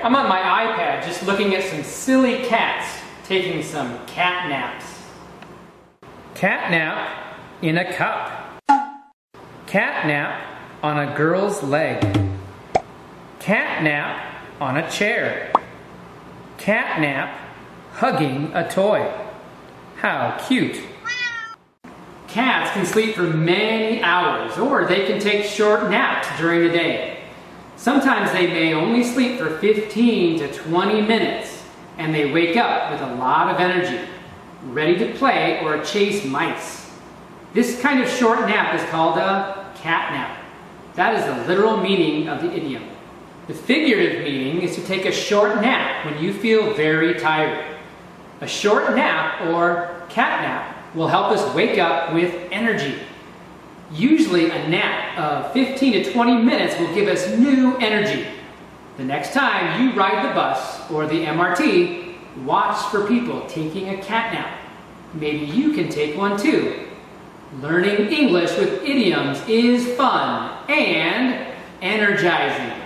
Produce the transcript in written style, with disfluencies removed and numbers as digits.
I'm on my iPad just looking at some silly cats taking some cat naps. Cat nap in a cup. Cat nap on a girl's leg. Cat nap on a chair. Cat nap hugging a toy. How cute. Cats can sleep for many hours, or they can take short naps during the day. Sometimes they may only sleep for 15 to 20 minutes, and they wake up with a lot of energy, ready to play or chase mice. This kind of short nap is called a cat nap. That is the literal meaning of the idiom. The figurative meaning is to take a short nap when you feel very tired. A short nap, or cat nap, will help us wake up with energy. Usually a nap of 15 to 20 minutes will give us new energy. The next time you ride the bus or the MRT, watch for people taking a cat nap. Maybe you can take one too. Learning English with idioms is fun and energizing.